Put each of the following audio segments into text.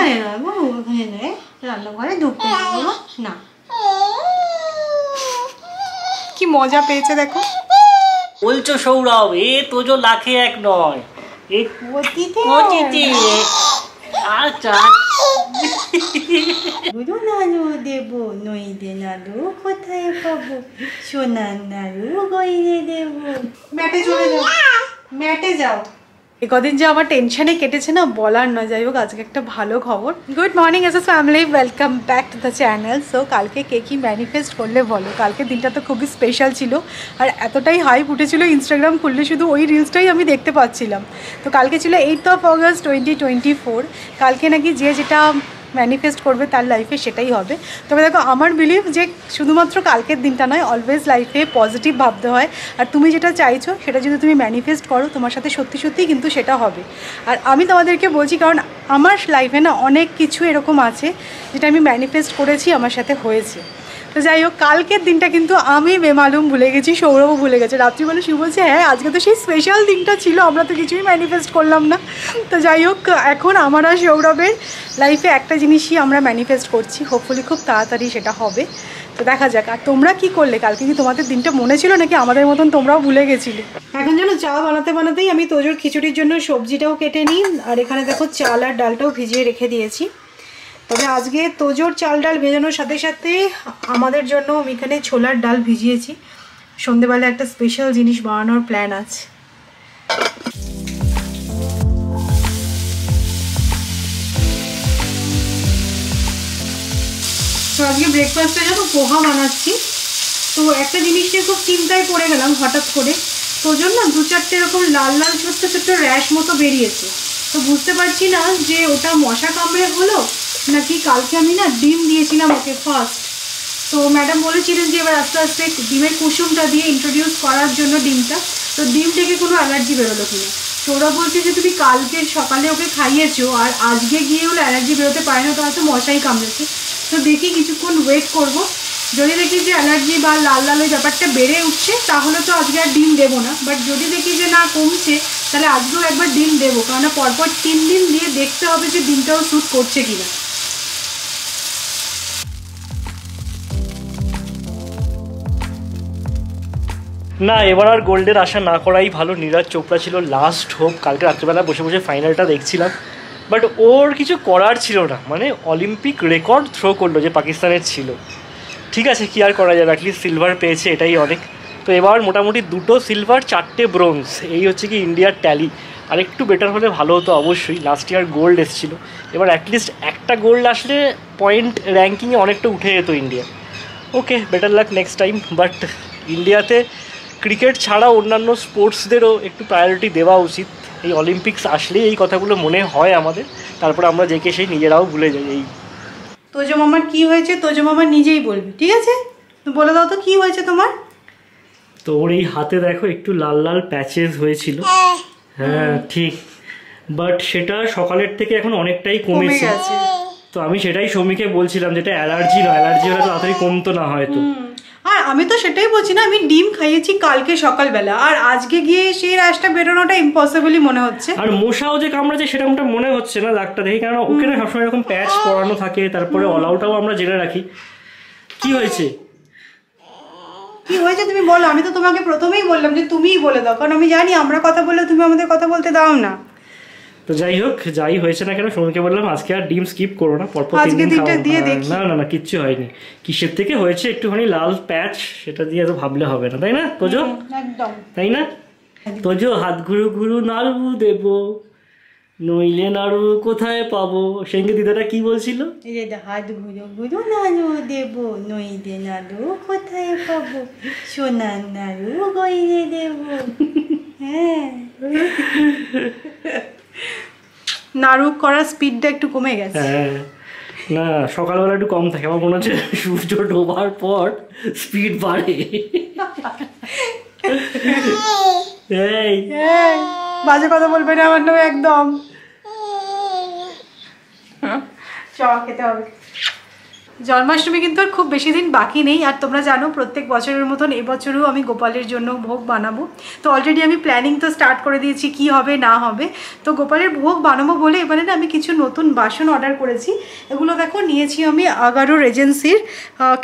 এখানে নয় বাবু, ওখানে নয়, রান্নাঘরে ঢুকতে না। কি মজা পেয়েছে দেখো। বলছো সৌরভ, এ তোজো লাখে এক নয়, এ কোচিতে। আচ্ছা গুরু নাড়ু দেবো, নইলে নাড়ু কোথায় পাবো, সোনার নাড়ু গইলে দেবো। ম্যাটে চলে যাও, ম্যাটে যাও। কদিন যে আমার টেনশনে কেটেছে না বলার নয়। যাই হোক, আজকে একটা ভালো খবর। Good morning S S family, welcome back to the channel. So কালকে কে কী ম্যানিফেস্ট করলে বলো? কালকে দিনটা তো খুবই স্পেশাল ছিল, আর এতটাই হাইপ উঠেছিল, ইনস্টাগ্রাম খুললে শুধু ওই রিলসটাই আমি দেখতে পাচ্ছিলাম। তো কালকে ছিল 8 অগস্ট 2024। কালকে নাকি যে যেটা ম্যানিফেস্ট করবে তার লাইফে সেটাই হবে। তবে দেখো, আমার বিলিভ যে শুধুমাত্র কালকের দিনটা নয়, অলওয়েজ লাইফে পজিটিভ ভাবতে হয়। আর তুমি যেটা চাইছো সেটা যদি তুমি ম্যানিফেস্ট করো, তোমার সাথে সত্যি সত্যিই কিন্তু সেটা হবে। আর আমি তোমাদেরকে বলছি, কারণ আমার লাইফে না অনেক কিছু এরকম আছে যেটা আমি ম্যানিফেস্ট করেছি, আমার সাথে হয়েছে। তো যাই হোক, কালকের দিনটা কিন্তু আমি বেমালুম ভুলে গেছি, সৌরভও ভুলে গেছে। রাত্রিবেলা শিব বলছে, হ্যাঁ আজকে তো সেই স্পেশাল দিনটা ছিল, আমরা তো কিছুই ম্যানিফেস্ট করলাম না। তো যাই হোক, এখন আমার আর সৌরভের লাইফে একটা জিনিসই আমরা ম্যানিফেস্ট করছি, হোপফুলি খুব তাড়াতাড়ি সেটা হবে। তো দেখা যাক। আর তোমরা কি করলে কালকে? কি তোমাদের দিনটা মনে ছিল নাকি আমাদের মতন তোমরাও ভুলে গেছিলে? এখন যেন চা বানাতে বানাতেই আমি তোজোর খিচুড়ির জন্য সবজিটাও কেটে নিই, আর এখানে দেখো চাল আর ডালটাও ভিজিয়ে রেখে দিয়েছি। তবে আজকে তোজোর চাল ডাল ভেজানোর সাথে সাথে আমাদের জন্য আমি এখানে ছোলার ডাল ভিজিয়েছি। সন্ধেবেলা একটা স্পেশাল জিনিস বানানোর প্ল্যান আছে। তো আজকে ব্রেকফাস্টে যেন পোহা বানাচ্ছি। তো একটা জিনিস নিয়ে খুব চিন্তায় পড়ে গেলাম হঠাৎ করে। তোজোর না 2-4টে এরকম লাল লাল ছোট্ট ছোট্ট র্যাশ মতো বেরিয়েছে। তো বুঝতে পারছি না যে ওটা মশা কামড়ে হলো নাকি কালকে আমি না ডিম দিয়েছিলাম ওকে ফার্স্ট। তো ম্যাডাম বলেছিলেন যে এবার আস্তে আস্তে ডিমের কুসুমটা দিয়ে ইন্ট্রোডিউস করার জন্য ডিমটা। তো ডিম থেকে কোনো অ্যালার্জি বেরোলো কিনা। তোরা বলছে যে তুমি কালকে সকালে ওকে খাইয়েছো আর আজকে গিয়ে হলো অ্যালার্জি বেরোতে পারে না, তো হয়তো মশাই কামড়েছে। তো দেখি কিছুক্ষণ ওয়েট করব, যদি দেখি যে অ্যালার্জি বা লাল লাল ওই ব্যাপারটা বেড়ে উঠছে তাহলে তো আজকে আর ডিম দেবো না। বাট যদি দেখি যে না কমছে তাহলে আজকেও একবার ডিম দেবো, কারণ পরপর 3 দিন দিয়ে দেখতে হবে যে ডিমটাও শ্যুট করছে কিনা। না, এবার আর গোল্ডের আশা না করাই ভালো। নীরজ চোপড়া ছিল লাস্ট হোপ। কালকে রাত্রিবেলা বসে বসে ফাইনালটা দেখছিলাম, বাট ওর কিছু করার ছিল না। মানে অলিম্পিক রেকর্ড থ্রো করলো যে পাকিস্তানের ছিল। ঠিক আছে, কি আর করা যাবে, অ্যাটলিস্ট সিলভার পেয়েছে, এটাই অনেক। তো এবার মোটামুটি 2টো সিলভার 4টে ব্রোঞ্জ, এই হচ্ছে কি ইন্ডিয়ার ট্যালি। আর একটু বেটার হলে ভালো হতো অবশ্যই। লাস্ট ইয়ার গোল্ড এসেছিল, এবার অ্যাটলিস্ট একটা গোল্ড আসলে পয়েন্ট র্যাঙ্কিংয়ে অনেকটা উঠে যেত India. Okay, better luck next time. But ইন্ডিয়াতে ক্রিকেট ছাড়াও অন্যান্য স্পোর্টসদেরও একটু প্রায়োরিটি দেওয়া উচিত। এই অলিম্পিক্স আসলেই এই কথাগুলো মনে হয় আমাদের, তারপর আমরা যেকে সেই নিজেরাও ভুলে যাই। এই তোজো মামার কি হয়েছে তোজো মামা নিজেই বলবি, ঠিক আছে? তুমি বলে দাও তো কি হয়েছে তোমার। তো ওর এই হাতে দেখো একটু লাল লাল প্যাচেস হয়েছিল। হ্যাঁ ঠিক, বাট সেটা সকালের থেকে এখন অনেকটাই কমেছে। তো আমি সেটাই সৌমিকে বলছিলাম যেটা অ্যালার্জি নয়, অ্যালার্জি হলে তাড়াতাড়ি কমতো না হয়তো। আর আমি তো সেটাই বলছি না, আমি ডিম খাইয়েছি কালকে সকালবেলা, আর আজকে গিয়ে সেই র্যাশটা বেরোনোটা ইম্পসিবলই মনে হচ্ছে। আর মশাও যে কামড়েছে সেরকমটা মনে হচ্ছে না ডাক্তার দেখি, কারণ ওকে না সবসময় এরকম প্যাচ পরানো থাকে। তারপরে অল আউটটাও আমরা জেনে রাখি। কি হয়েছে কি হয়েছে তুমি বলো, আমি তো তোমাকে প্রথমেই বললাম যে তুমিই বলে দাও, কারণ আমি জানি আমরা কথা বললে তুমি আমাদের কথা বলতে দাও না। তো যাই হোক, যাই হয়েছে না কেন, সৌমিকে বললাম আজকে আর ডিম স্কিপ করো না, পরপর 3 দিন খাও। না না না, কিচ্ছু হয়নি। কিসের থেকে হয়েছে একটুখানি লাল প্যাচ, সেটা দিয়ে তো ভাবলে হবে না, তাই না তোজো? একদম তাই না তোজো? হাত ঘুরু ঘুরু নাড়ু দেবো, নইলে নাড়ু কোথায় পাবো। সেঙ্গে দিদাটা কি বলছিল? হাত ঘুরু ঘুরু নাড়ু দেবো, নইলে নাড়ু কোথায় পাবো, সোনার নাড়ু গইলে দেবো। হ্যাঁ, নাড়ু করার স্পিডটা একটু কমে গেছে। হ্যাঁ, না সকালবেলা একটু কম থাকে, আমার মনে হচ্ছে সূর্য ডোবার পর স্পিড বাড়ে। এই বাজে কথা বলবে না আমার নামে একদম। চা খেতে হবে। জন্মাষ্টমী কিন্তু আর খুব বেশি দিন বাকি নেই, আর তোমরা জানো প্রত্যেক বছরের মতন এবছরও আমি গোপালের জন্য ভোগ বানাবো। তো অলরেডি আমি প্ল্যানিং তো স্টার্ট করে দিয়েছি কি হবে না হবে। তো গোপালের ভোগ বানাবো বলে এবারে না আমি কিছু নতুন বাসন অর্ডার করেছি। এগুলো দেখো নিয়েছি আমি আগারোর এজেন্সির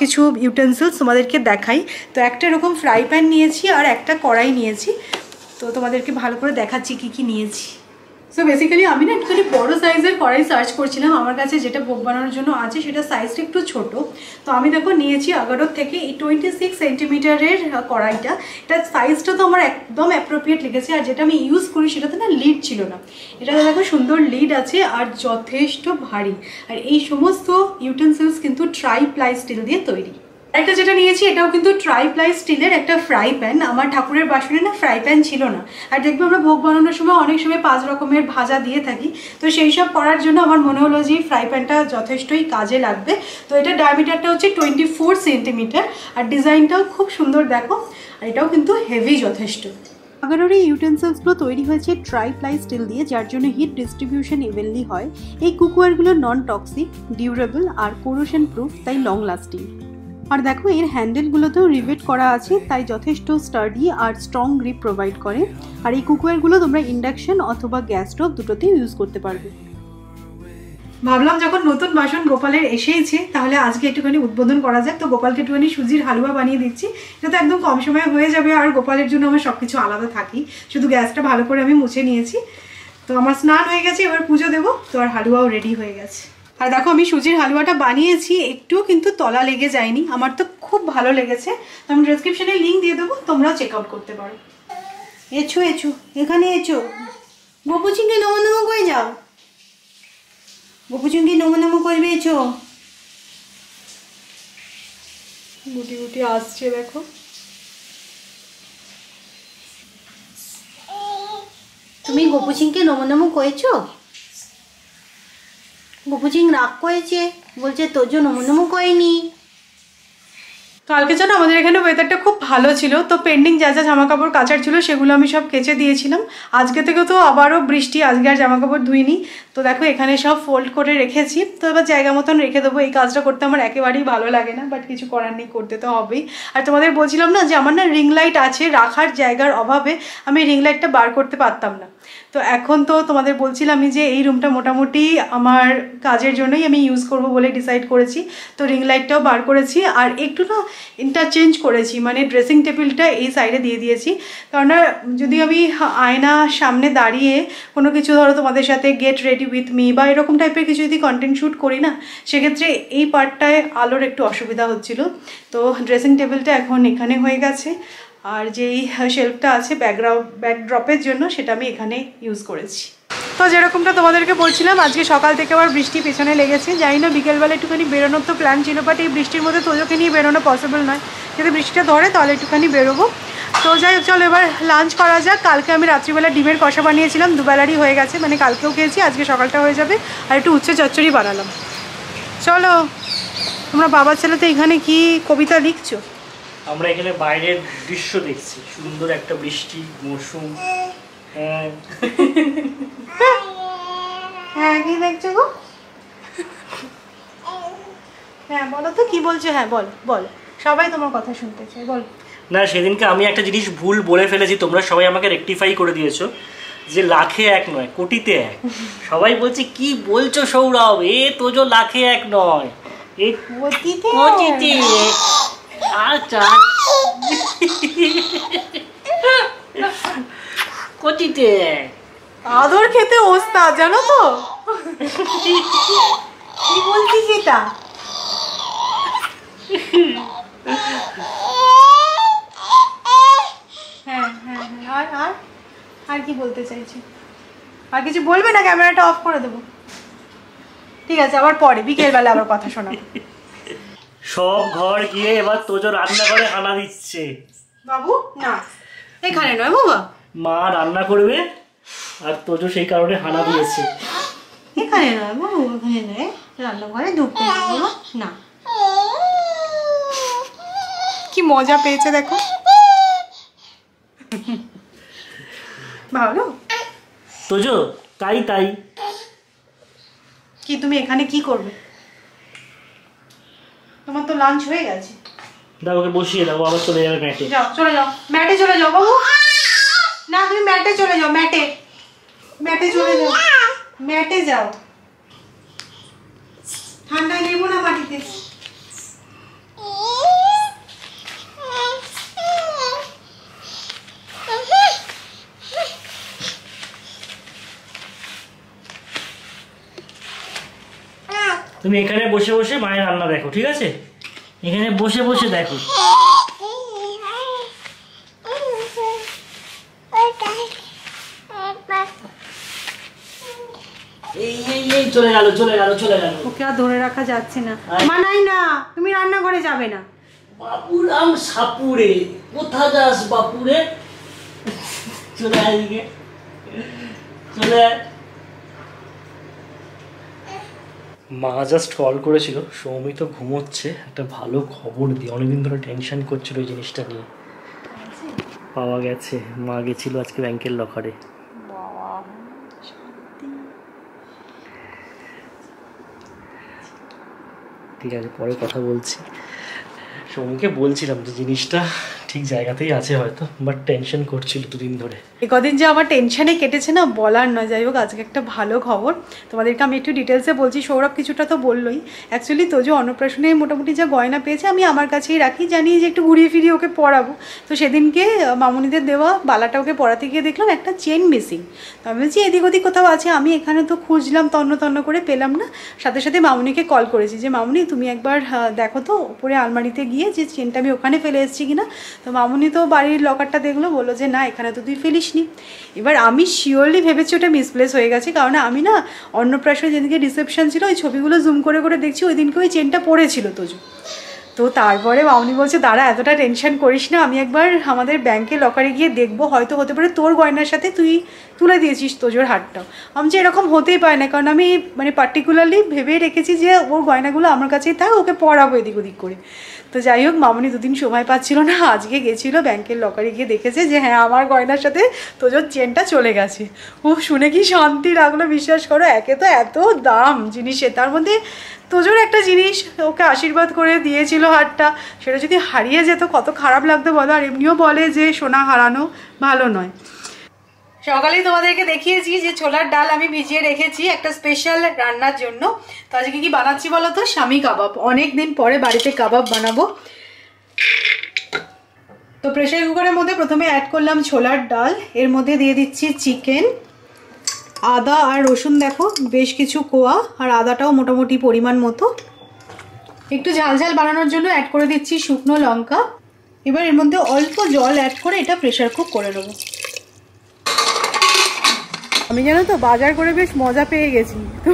কিছু ইউটেন্সিলস, তোমাদেরকে দেখাই। তো একটা এরকম ফ্রাই প্যান নিয়েছি আর একটা কড়াই নিয়েছি। তো তোমাদেরকে ভালো করে দেখাচ্ছি কি কি নিয়েছি। সো বেসিক্যালি আমি না একটুখানি বড়ো সাইজের কড়াই সার্চ করছিলাম, আমার কাছে যেটা ভোগ বানানোর জন্য আছে সেটা সাইজটা একটু ছোট। তো আমি দেখো নিয়েছি আগারোর থেকে এই 26 সেন্টিমিটারের কড়াইটা। এটা সাইজটা তো আমার একদম অ্যাপ্রোপ্রিয়েট লেগেছে, আর যেটা আমি ইউজ করি সেটাতে না লিড ছিল না, এটাতে দেখো সুন্দর লিড আছে আর যথেষ্ট ভারী। আর এই সমস্ত ইউটেন্সিলস কিন্তু ট্রাই-প্লাই স্টিল দিয়ে তৈরি। একটা যেটা নিয়েছি এটাও কিন্তু ট্রাই-প্লাই স্টিলের একটা ফ্রাই প্যান। আমার ঠাকুরের বাসনে না ফ্রাই প্যান ছিল না, আর দেখবো আমরা ভোগ বানানোর সময় অনেক সময় 5 রকমের ভাজা দিয়ে থাকি। তো সেই সব করার জন্য আমার মনে হলো যে ফ্রাই প্যানটা যথেষ্টই কাজে লাগবে। তো এটা ডায়ামিটারটা হচ্ছে 24 সেন্টিমিটার, আর ডিজাইনটাও খুব সুন্দর দেখো, আর এটাও কিন্তু হেভি যথেষ্ট। আগারোর এই ইউটেন্সিলসগুলো তৈরি হয়েছে ট্রাই-প্লাই স্টিল দিয়ে, যার জন্য হিট ডিস্ট্রিবিউশন ইভেনলি হয়। এই কুকওয়্যারগুলো নন টক্সিক, ডিউরেবল আর কোরোশন প্রুফ, তাই লং লাস্টিং। আর দেখো এর হ্যান্ডেলগুলোতেও রিভেট করা আছে, তাই যথেষ্ট স্টার্ডি আর স্ট্রং গ্রিপ প্রোভাইড করে। আর এই কুকওয়্যারগুলো তোমরা ইন্ডাকশন অথবা গ্যাস স্টোভ দুটোতেই ইউজ করতে পারবে। ভাবলাম যখন নতুন বাসন গোপালের এসেইছে তাহলে আজকে একটুখানি উদ্বোধন করা যাক। তো গোপালকে একটুখানি সুজির হালুয়া বানিয়ে দিচ্ছি, এটা তো একদম কম সময়ে হয়ে যাবে। আর গোপালের জন্য আমার সব কিছু আলাদা থাকি, শুধু গ্যাসটা ভালো করে আমি মুছে নিয়েছি। তো আমার স্নান হয়ে গেছে, এবার পুজো দেবো। তো আর হালুয়াও রেডি হয়ে গেছে। আর দেখো আমি সুজির হালুয়াটা বানিয়েছি, একটু কিন্তু তলা লেগে যায়নি, আমার তো খুব ভালো লেগেছে। আমি ডেসক্রিপশনে লিঙ্ক দিয়ে দেবো, তোমরাও চেক আউট করতে পারো। এছো এছো, এখানে এছো। গোপুচিংকে নমো নমো করে যাও, গোপুচিংকে নমো নমো করবে। এছো, গুটি গুটি আসছে দেখো। তুমি গোপুচিংকে নমো নমো করেছো? গোপুচিং রাগ করেছে, বলছে তোর জন্য নমো নমো করেনি। কালকে যেন আমাদের এখানে ওয়েদারটা খুব ভালো ছিল, তো পেন্ডিং যা যা জামা কাপড় কাচার ছিল সেগুলো আমি সব কেচে দিয়েছিলাম। আজকে থেকে তো আবারও বৃষ্টি, আজকে আর জামা কাপড় ধুইনি। তো দেখো এখানে সব ফোল্ড করে রেখেছি, তো এবার জায়গা মতন রেখে দেবো। এই কাজটা করতে আমার একেবারেই ভালো লাগে না, বাট কিছু করার নেই, করতে তো হবেই। আর তোমাদের বলছিলাম না যে আমার না রিং লাইট আছে, রাখার জায়গার অভাবে আমি রিং লাইটটা বার করতে পারতাম না। তো এখন তো তোমাদের বলছিলামই যে এই রুমটা মোটামুটি আমার কাজের জন্যই আমি ইউজ করব বলে ডিসাইড করেছি। তো রিং লাইটটাও বার করেছি, আর একটু না ইন্টারচেঞ্জ করেছি, মানে ড্রেসিং টেবিলটা এই সাইডে দিয়ে দিয়েছি। কারণ যদি আমি আয়নার সামনে দাঁড়িয়ে কোনো কিছু ধরো তোমাদের সাথে গেট রেডি উইথ মি বা এরকম টাইপের কিছু যদি কন্টেন্ট শ্যুট করি না, সেক্ষেত্রে এই পার্টটায় আলোর একটু অসুবিধা হচ্ছিল। তো ড্রেসিং টেবিলটা এখন এখানে হয়ে গেছে, আর যেই শেলফটা আছে ব্যাকড্রপের জন্য সেটা আমি এখানে ইউজ করেছি। তো যেরকমটা তোমাদেরকে বলছিলাম, আজকে সকাল থেকে আবার বৃষ্টি পেছনে লেগেছে। জানি না বিকেলবেলা একটুখানি বেরোনোর তো প্ল্যান ছিল, বাট এই বৃষ্টির মধ্যে তোজোকে নিয়ে বেরোনো পসিবল নয়। যদি বৃষ্টিটা ধরে তাহলে একটুখানি বেরোবো। তো যাই হোক, চলো এবার লাঞ্চ করা যাক। কালকে আমি রাত্রিবেলা ডিমের কষা বানিয়েছিলাম, দুবেলারই হয়ে গেছে, মানে কালকেও খেয়েছি, আজকে সকালটা হয়ে যাবে। আর একটু উচ্ছে চচ্চড়ি বানালাম। চলো, তোমরা বাবার ছেলেতে এখানে কি কবিতা লিখছো? আমরা এখানে বাইরের দৃশ্য দেখছি, সুন্দর একটা বৃষ্টি মৌসুম। হ্যাঁ হ্যাঁ, কি দেখছো গো? হ্যাঁ বলো তো, কি বলছো? হ্যাঁ বল বল, সবাই তোমার কথা শুনতে চাই, বল। না, সেদিনকে আমি একটা জিনিস ভুল বলে ফেলেছি, তোমরা সবাই আমাকে রেকটিফাই করে দিয়েছো যে লাখে এক নয় কোটিতে এক। সবাই বলছে কি বলছো সৌরভ, এ তোজো লাখে এক নয়, এ কোটিতে এক। আচ্ছা কোটিতে এক। আদর খেতে ওস্তাদ, জানো তো কি বলছিস এটা? হ্যাঁ হ্যাঁ হ্যাঁ, আর আর কি বলতে চাইছি? আর কিছু বলবে না? ক্যামেরাটা অফ করে দেবো। ঠিক আছে, আবার পরে বিকেলবেলা আবার কথা শোনাবো। সব ঘর গিয়ে এবার তোজো রান্নাঘরে হানা দিচ্ছে। বাবু না, এখানে নয় বাবা, মা রান্না করবে আর তোজো সেই কারণে হানা দিয়েছে। এখানে নয় বাবু, ওখানে নয়, রান্নাঘরে ঢুকতে না। কি মজা পেয়েছে দেখো, ভালো তোজো। তাই তাই কি তুমি এখানে কি করবে? লাঞ্চ হয়ে গেছে। দাও ওকে বসিয়ে দাও, আবার চলে যাবে ম্যাটে। যাও চলে যাও, ম্যাটে চলে যাও বাবু। না তুমি ম্যাটে চলে যাও, ম্যাটে চলে যাও, ম্যাটে যাও, ঠান্ডা নেবো না মাটিতে। তুমি এখানে বসে বসে মায়ের রান্না দেখো, ঠিক আছে? এখানে বসে বসে দেখো। এই চলে গেল। ওকে আর ধরে রাখা যাচ্ছে না, মানাই না, তুমি রান্নাঘরে যাবে না। বাপুরাম সাপুরে, কোথা যাস বাপুরে? চলে আয় এদিকে, চলে আয়। মা জাস্ট কল করেছিল, সৌমি তো ঘুমোচ্ছে, একটা ভালো খবর দিই। অনেকদিন ধরে টেনশন করছিল এই জিনিসটা নিয়ে। পাওয়া গেছে, মা গেছিল আজকে ব্যাংকের লকারে। ঠিক আছে, পরে কথা বলছি। সৌমিকে বলছিলাম যে জিনিসটা ঠিক জায়গাতেই আছে হয়তো, বাট টেনশন করছিল দুদিন ধরে। কদিন যে আমার টেনশনে কেটেছে না বলার নয়। যাই হোক, আজকে একটা ভালো খবর তোমাদেরকে আমি একটু ডিটেলসে বলছি। সৌরভ কিছুটা তো বললোই। অ্যাকচুয়ালি তোজো অন্নপ্রাশনে মোটামুটি যা গয়না পেয়েছে আমি আমার কাছেই রাখি, জানি যে একটু ঘুরিয়ে ফিরিয়ে ওকে পরাবো। তো সেদিনকে মামুনিদের দেওয়া বালাটা ওকে পরাতে গিয়ে দেখলাম একটা চেন মিসিং। তো আমি বলছি এদিক ওদিক কোথাও আছে, আমি এখানে তো খুঁজলাম তন্ন করে পেলাম না। সাথে সাথে মামুনিকে কল করেছি যে মামুনি তুমি একবার দেখো তো উপরে আলমারিতে গিয়ে যে চেনটা আমি ওখানে ফেলে এসেছি কিনা। তো মামুনি তো বাড়ির লকারটা দেখলো, বললো যে না এখানে তো তুই ফেলিসনি। এবার আমি শিওরলি ভেবেছি ওটা মিসপ্লেস হয়ে গেছে, কারণ আমি না অন্নপ্রাশনে যেদিনকে রিসেপশন ছিল ওই ছবিগুলো জুম করে দেখছি ওই দিনকে ওই চেনটা পড়েছিল তোজো। তো তারপরে মামুনি বলছে দাঁড়া এতটা টেনশন করিস না, আমি একবার আমাদের ব্যাংকে লকারে গিয়ে দেখবো, হয়তো হতে পারে তোর গয়নার সাথে তুই তুলে দিয়েছিস তোজোর হাতটাও। আমি যে এরকম হতেই পারে না, কারণ আমি মানে পার্টিকুলারলি ভেবেই রেখেছি যে ওর গয়নাগুলো আমার কাছেই থাক, ওকে পরাবো এদিক ওদিক করে। তো যাই হোক, মামুনি দুদিন সময় পাচ্ছিল না, আজকে গেছিলো ব্যাংকের লকারে গিয়ে দেখেছে যে হ্যাঁ আমার গয়নার সাথে তোজোর চেনটা চলে গেছে। ও শুনে কি শান্তি লাগলো বিশ্বাস করো। একে তো এত দাম জিনিসের, তার মধ্যে তোজোর একটা জিনিস ওকে আশীর্বাদ করে দিয়েছিল হারটা, সেটা যদি হারিয়ে যেত কত খারাপ লাগতো বলো। আর এমনিও বলে যে সোনা হারানো ভালো নয়। সকালেই তোমাদেরকে দেখিয়েছি যে ছোলার ডাল আমি ভিজিয়ে রেখেছি একটা স্পেশাল রান্নার জন্য। তো আজকে কি বানাচ্ছি বলো তো? স্বামী কাবাব। অনেক দিন পরে বাড়িতে কাবাব বানাবো। তো প্রেসার কুকারের মধ্যে প্রথমে অ্যাড করলাম ছোলার ডাল, এর মধ্যে দিয়ে দিচ্ছি চিকেন, আদা আর রসুন দেখো বেশ কিছু কোয়া, আর আদাটাও মোটামুটি পরিমাণ মতো। একটু ঝাল ঝাল বানানোর জন্য অ্যাড করে দিচ্ছি শুকনো লঙ্কা। এবার এর মধ্যে অল্প জল অ্যাড করে এটা প্রেসার কুক করে নেবো। আমি জানো তো বাজার করে বেশ মজা পেয়ে গেছি, তো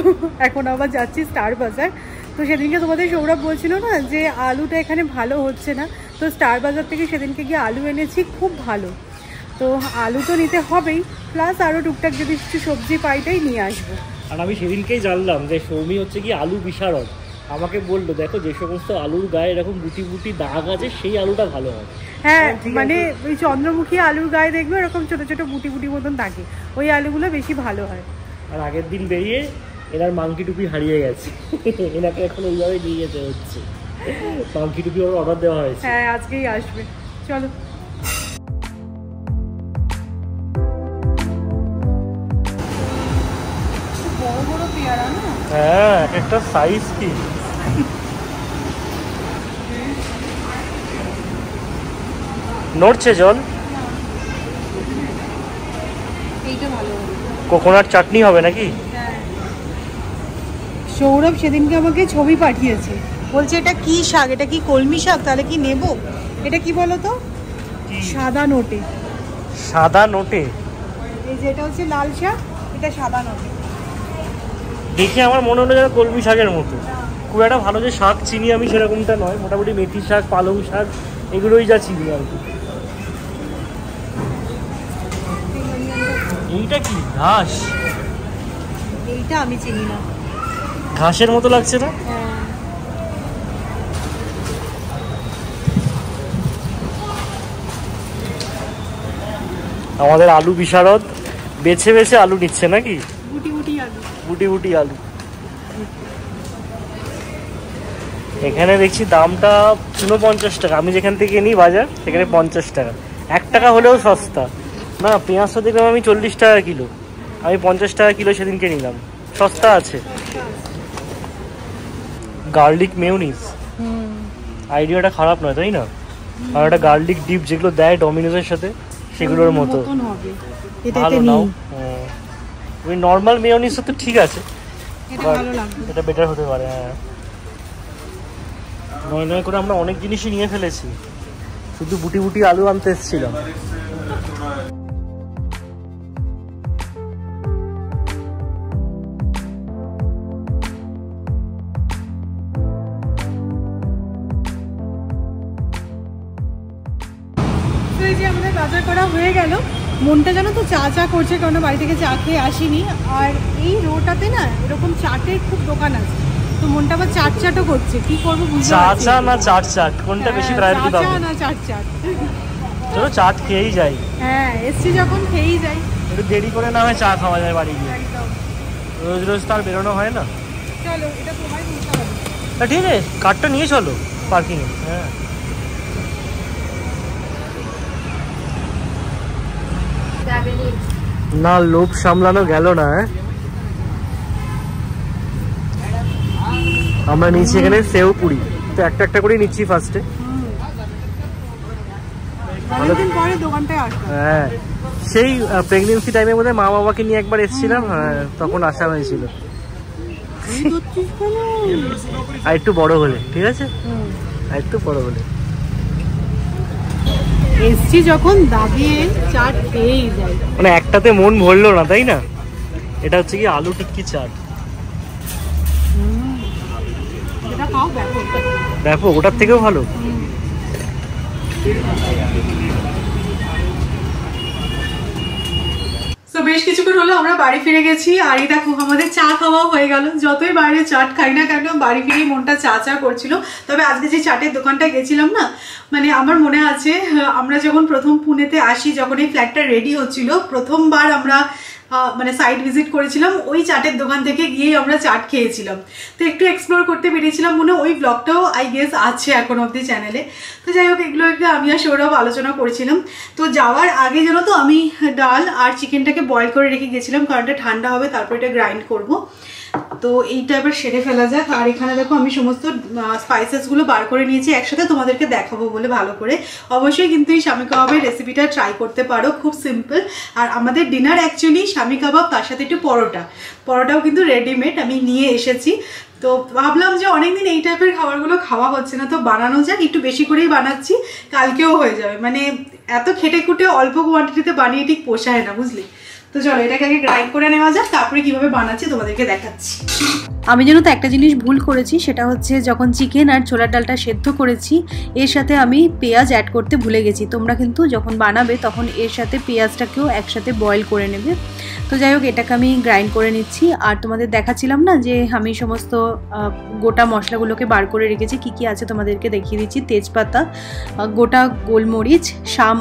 এখন আবার যাচ্ছি স্টার বাজার। তো সেদিনকে তোমাদের সৌরভ বলছিল না যে আলুটা এখানে ভালো হচ্ছে না, তো স্টার বাজার থেকে সেদিনকে গিয়ে আলু এনেছি, খুব ভালো। তো আলু তো নিতে হবেই, প্লাস আরও টুকটাক যদি কিছু সবজি পাইটাই নিয়ে আসবো। আর আমি সেদিনকেই জানলাম যে সৌমি হচ্ছে কি আলু বিশারদ। আমাকে বললো দেখো যে সমস্ত আলুর গায়ে এরকম গুটি গুটি দাগ আছে সেই আলুটা ভালো হয়। হ্যাঁ মানে ওই চন্দ্রমুখী আলুর গায়ে দেখবে এরকম ছোটো ছোটো গুটি গুটি মতন থাকে, ওই আলুগুলো বেশি ভালো হয়। আর আগের দিন বেরিয়ে এনার মাংকি টুপি হারিয়ে গেছে, এনাকে এখন এইভাবে নিয়ে যেতে হচ্ছে। মাংকি টুপি ওর অর্ডার দেওয়া হয়েছে, হ্যাঁ আজকেই আসবে। চলো বড় বড় পেয়ারা না, হ্যাঁ এক একটা সাইজ কি। নড়ছে জল। এইটা ভালো হবে। কোকোনাট চাটনি হবে নাকি? সৌরভ সেদিনকে আমাকে ছবি পাঠিয়েছে, বলছে এটা কি শাক, এটা কি কলমি শাক, তাহলে কি নেব? এটা কি বলো তো? সাদা নোটে। সাদা নোটে? এই যেটা হচ্ছে লাল শাক, এটা সাদা নোটে। দেখে আমার মনে হলো যেন কলমি শাকের মতো। খুব একটা ভালো যে শাক চিনি আমি সেরকমটা নয়, মোটামুটি মেথি শাক, পালং শাক এগুলোই যা চিনি আর কি। এইটা কি ঘাস? এইটা আমি চিনি না। ঘাসের মতো লাগছে না? আমাদের আলু বিশারদ বেছে বেছে আলু নিচ্ছে নাকি? গুটি গুটি আলু। গুটি গুটি আলু। এখানে দেখছি দামটা 49 টাকা, আমি যেখান থেকে নিই বাজার সেখানে 50 টাকা, 1 টাকা হলেও সস্তা না। পেঁয়াজটা দেখলাম আমি 40 টাকা কিলো, আমি 50 টাকা কিলো সেদিনকে নিলাম, সস্তা আছে। গার্লিক মেয়োনিজ, আইডিয়াটা খারাপ নয় তাই না? আর একটা গার্লিক ডিপ যেগুলো দেয় ডমিনোজের সাথে সেগুলোর মতো ভালো নাও। ওই নর্মাল মেয়োনিজ তো ঠিক আছে, এটা বেটার হতে পারে। হ্যাঁ, নয় নয় করে আমরা অনেক জিনিসই নিয়ে ফেলেছি, শুধু বুটি বুটি আলু আনতে এসেছিলাম। আমাদের বাজার করা হয়ে গেল, মনটা জানো তো চা চা করছে, কারণ বাড়ি থেকে চা খেয়ে আসিনি। আর এই রোডটাতে না এরকম চাটের খুব দোকান আছে, তো মনটা আবার চাট চাটও করছে, কি করবো বুঝতে পারছি চা না চাট চাট কোনটা বেশি প্রায়োরিটি পাবো? চা না চাট চাট, চলো চাট খেয়েই যাই। হ্যাঁ এসছি যখন খেয়েই যাই, একটু দেরি করে না হয় চা খাওয়া যায় বাড়ি গিয়ে, রোজ রোজ তার বেরোনো হয় না। চলো এটা তোমায় বলতে হবে। ঠিক আছে, কার্ডটা নিয়ে চলো পার্কিংয়ে। হ্যাঁ না, লোভ সামলানো গেল না। আমরা নিচ্ছি এখানে সেও পুরি, তো একটা একটা করে নিচ্ছি ফার্স্টে। হ্যাঁ, সেই প্রেগনেন্সি টাইমে বোধহয় মা বাবাকে নিয়ে একবার এসেছিলাম, হ্যাঁ তখন আসা হয়েছিল। আর একটু বড় হলে ঠিক আছে, আর একটু বড় হলে এসছি যখন দাবিয়ে চাট খেয়েই যাই, মানে একটাতে মন ভরলো না তাই না? এটা হচ্ছে কি আলু টিক্কি চাট, ব্যাপক, ওটার থেকেও ভালো। তো বেশ কিছুক্ষণ হলো আমরা বাড়ি ফিরে গেছি, আর এই দেখো আমাদের চা খাওয়াও হয়ে গেল। যতই বাইরে চাট খাই না কেন বাড়ি ফিরেই মনটা চা চা করছিল। তবে আজকে যে চাটের দোকানটা গেছিলাম না, মানে আমার মনে আছে আমরা যখন প্রথম পুনেতে আসি, যখন এই ফ্ল্যাটটা রেডি হচ্ছিল, প্রথমবার আমরা মানে সাইট ভিজিট করেছিলাম, ওই চাটের দোকান থেকে গিয়ে আমরা চাট খেয়েছিলাম। তো একটু এক্সপ্লোর করতে বেরিয়েছিলাম, মনে ওই ব্লগটাও আই গেস আছে এখন অবধি চ্যানেলে। তো যাই হোক, এগুলো একটু আমি আর সৌরভ আলোচনা করেছিলাম। তো যাওয়ার আগে যেন তো আমি ডাল আর চিকেনটাকে বয়েল করে রেখে গেছিলাম, কারণ এটা ঠান্ডা হবে, তারপর এটা গ্রাইন্ড করব। তো এইটা এবার সেরে ফেলা যাক। আর এখানে দেখো আমি সমস্ত স্পাইসেসগুলো বার করে নিয়েছি একসাথে, তোমাদেরকে দেখাবো বলে ভালো করে। অবশ্যই কিন্তু এই শামি কাবাবের রেসিপিটা ট্রাই করতে পারো, খুব সিম্পল। আর আমাদের ডিনার অ্যাকচুয়ালি শামি কাবাব, তার সাথে একটু পরোটাও কিন্তু রেডিমেড আমি নিয়ে এসেছি। তো ভাবলাম যে অনেকদিন এই টাইপের খাবারগুলো খাওয়া হচ্ছে না, তো বানানো যাক, একটু বেশি করেই বানাচ্ছি, কালকেও হয়ে যাবে। মানে এত খেটে খুটে অল্প কোয়ান্টিটিতে বানিয়ে ঠিক পোষায় না, বুঝলি? তো চলো এটাকে আগে গ্রাইন্ড করে নেওয়া যাক, তারপরে কিভাবে বানাচ্ছি তোমাদেরকে দেখাচ্ছি। আমি যেন তো একটা জিনিস ভুল করেছি, সেটা হচ্ছে যখন চিকেন আর ছোলার ডালটা সেদ্ধ করেছি, এর সাথে আমি পেঁয়াজ অ্যাড করতে ভুলে গেছি। তোমরা কিন্তু যখন বানাবে তখন এর সাথে পেঁয়াজটাকেও একসাথে বয়েল করে নেবে। তো যাই হোক, এটাকে আমি গ্রাইন্ড করে নিচ্ছি। আর তোমাদের দেখাচ্ছিলাম না যে আমি সমস্ত গোটা মশলাগুলোকে বার করে রেখেছি, কি কি আছে তোমাদেরকে দেখিয়ে দিচ্ছি। তেজপাতা, গোটা গোলমরিচ,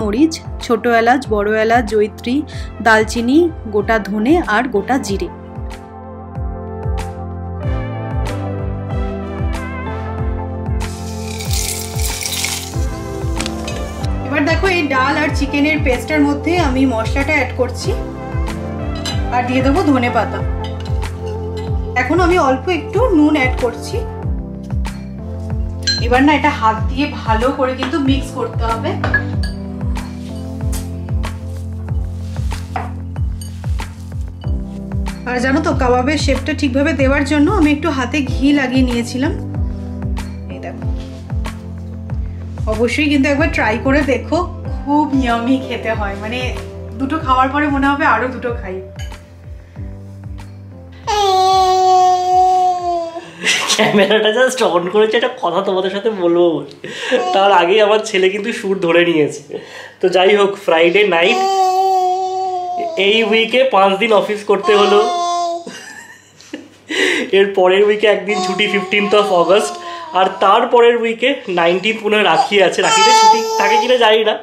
মরিচ, ছোট এলাচ, বড় এলাচ, জয়িত্রী, দালচিনি, গোটা ধনে আর গোটা জিরে। এবার দেখো এই ডাল আর চিকেনের পেস্টের মধ্যে আমি মশলাটা অ্যাড করছি, আর দিয়ে দেবো ধনে পাতা। এখন আমি অল্প একটু নুন অ্যাড করছি। এবার না এটা হাত দিয়ে ভালো করে কিন্তু মিক্স করতে হবে। আর জানো তো, কাবাবের শেপটা ঠিকভাবে দেওয়ার জন্য আমি একটু হাতে ঘি লাগিয়ে নিয়েছিলাম। এই দেখো, অবশ্যই কিন্তু একবার ট্রাই করে দেখো, খুব ইয়ামি খেতে হয়। মানে দুটো খাওয়ার পরে মনে হবে আরো দুটো খাই। ক্যামেরাটা জাস্ট অন করেছে, একটা কথা তোমাদের সাথে বলবো বলে, তার আগেই আমার ছেলে কিন্তু শুট ধরে নিয়েছে। তো যাই হোক, ফ্রাইডে নাইট, এই উইকে 5 দিন অফিস করতে হলো, এর পরের উইকে একদিন ছুটি 15th অগস্ট, আর তারপরের উইকে 19th মনে হয় রাখি আছে। রাখিতে ছুটি থাকে কিনা জানি না,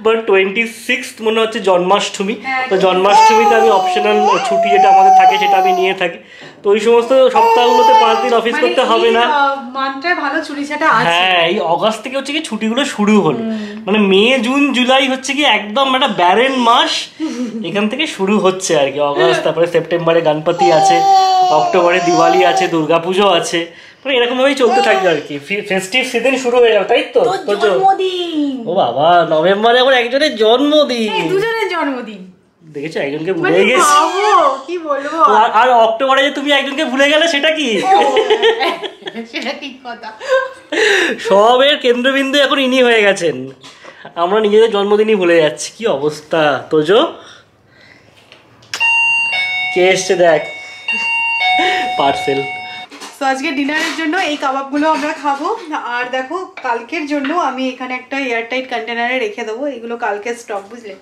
বাট 26th মনে হচ্ছে জন্মাষ্টমী। তো জন্মাষ্টমীতে আমি অপশনাল ছুটি যেটা আমাদের থাকে সেটা আমি নিয়ে থাকি। তো ওই সমস্ত সপ্তাহগুলোতে 5 দিন অফিস করতে হবে না। মানটায় ভালো ছুটিছাটা আছে। হ্যাঁ, এই অগাস্ট থেকে হচ্ছে কি ছুটিগুলো শুরু হলো, মানে মে জুন জুলাই হচ্ছে কি একদম একটা ব্যারেন মাস, এখান থেকে শুরু হচ্ছে আর কি অগাস্ট। তারপরে সেপ্টেম্বরে গণপতি আছে, অক্টোবরে দিওয়ালি আছে, দুর্গাপুজো আছে, মানে এরকম ভাবেই চলতে থাকবে আর কি। ফেস্টিভ সিজন শুরু হয়ে যাবে, তাই তো? জন্মদিন। ও বাবা, নভেম্বরে আবার একজনের জন্মদিন, দুজনের জন্মদিন। দেখেছো, একজনকে ভুলে গেছি। কি বলবো, আর অক্টোবরে যে তুমি একজনকে ভুলে গেলে সেটা কি? সেটা ঠিক কথা। সবের কেন্দ্রবিন্দু এখন ইনি হয়ে গেছেন, আমরা নিজেদের জন্মদিনই ভুলে যাচ্ছি। কি অবস্থা তোজো, কে এসছে দেখ, পার্সেল। তো আজকে ডিনারের জন্য এই কাবাবগুলো আমরা খাবো। আর দেখো কালকের জন্য আমি এখানে একটা এয়ারটাইট কন্টেনারে রেখে দেবো, এগুলো কালকে স্টক, বুঝলে।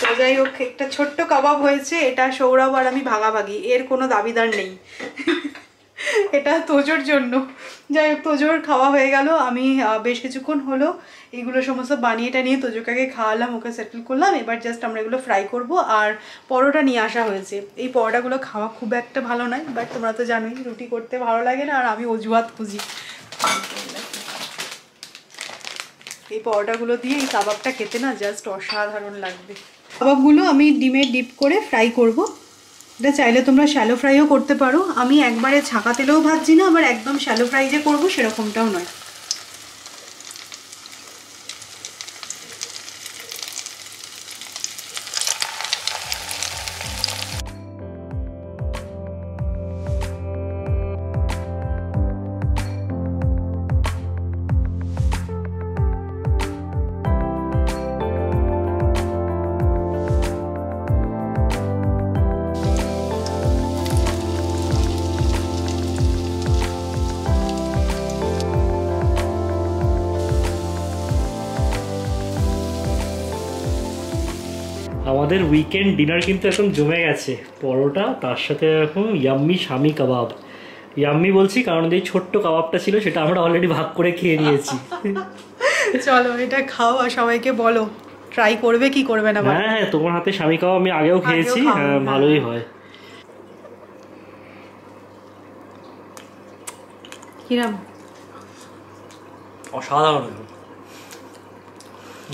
তো যাই হোক, একটা ছোট্ট কাবাব হয়েছে, এটা সৌরভ আর আমি ভাগাভাগি, এর কোনো দাবিদার নেই। এটা তোজোর জন্য। যাই হোক, তোজোর খাওয়া হয়ে গেল। আমি বেশ কিছুক্ষণ হলো এগুলো সমস্ত বানিয়েটা নিয়ে তোজোকাকে খাওয়ালাম, ওকে সেটেল করলাম। এবার জাস্ট আমরা এগুলো ফ্রাই করব। আর পরোটা নিয়ে আসা হয়েছে। এই পরোটাগুলো খাওয়া খুব একটা ভালো নয়, বাট তোমরা তো জানোই রুটি করতে ভালো লাগে না, আর আমি অজুহাত খুঁজি। এই পরোটাগুলো দিয়ে এই কাবাবটা খেতে না জাস্ট অসাধারণ লাগবে। কাবাবগুলো আমি ডিমে ডিপ করে ফ্রাই করব। এটা চাইলে তোমরা শ্যালো ফ্রাইও করতে পারো। আমি একবারে ছাকা তেলেও ভাজছি না, আবার একদম শ্যালো ফ্রাই যে করবো সেরকমটাও নয়। আমাদের উইকেন্ড ডিনার কিন্তু এখন জমে গেছে। পরোটা, তার সাথে এখন ইয়াম্মি শামি কাবাব। ইয়াম্মি বলছি কারণ যে ছোট্ট কাবাবটা ছিল সেটা আমরা অলরেডি ভাগ করে খেয়ে নিয়েছি। চলো এটা খাও আর সবাইকে বলো ট্রাই করবে কি করবে না। হ্যাঁ হ্যাঁ, তোমার হাতে শামি কাবাব আমি আগেও খেয়েছি, হ্যাঁ ভালোই হয়। কিরাম? অসাধারণ।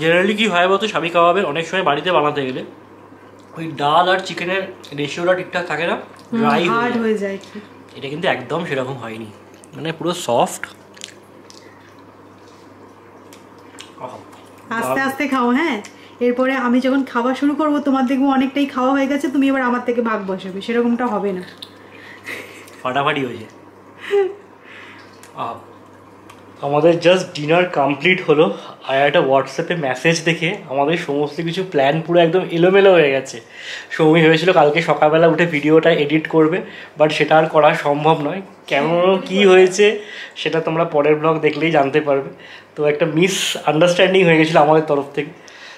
জেনারেলি কি হয় বলতো, শামি কাবাবের অনেক সময় বাড়িতে বানাতে গেলে ওই ডাল আর চিকেনের রেশিওটা ঠিকঠাক থাকে না, ড্রাই হয়ে যায়। এটা কিন্তু একদম সেরকম হয়নি, মানে পুরো সফট। আস্তে আস্তে খাও, হ্যাঁ। এরপরে আমি যখন খাওয়া শুরু করব তোমার দেখবো অনেকটাই খাওয়া হয়ে গেছে, তুমি এবার আমার থেকে ভাগ বসাবে, সেরকমটা হবে না, ফাটাফাটি হয়েছে। আমাদের জাস্ট ডিনার কমপ্লিট হলো, আর একটা হোয়াটসঅ্যাপে মেসেজ দেখে আমাদের সমস্ত কিছু প্ল্যান পুরো একদম এলোমেলো হয়ে গেছে। সৌমি ভেবেছিল কালকে সকালবেলা উঠে ভিডিওটা এডিট করবে, বাট সেটা আর করা সম্ভব নয়। কেমন কি হয়েছে সেটা তোমরা পরের ব্লগ দেখলেই জানতে পারবে। তো একটা মিস আন্ডারস্ট্যান্ডিং হয়ে গেছিলো আমাদের তরফ থেকে।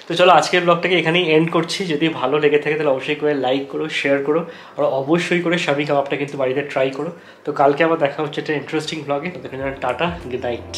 তো চলো আজকের ব্লগটাকে এখানেই এন্ড করছি। যদি ভালো লেগে থাকে তাহলে অবশ্যই করে লাইক করো, শেয়ার করো, আর অবশ্যই করে শামি কাবাবটা কিন্তু বাড়িতে ট্রাই করো। তো কালকে আবার দেখা হচ্ছে একটা ইন্টারেস্টিং ব্লগে। তো টাটা, গুড নাইট।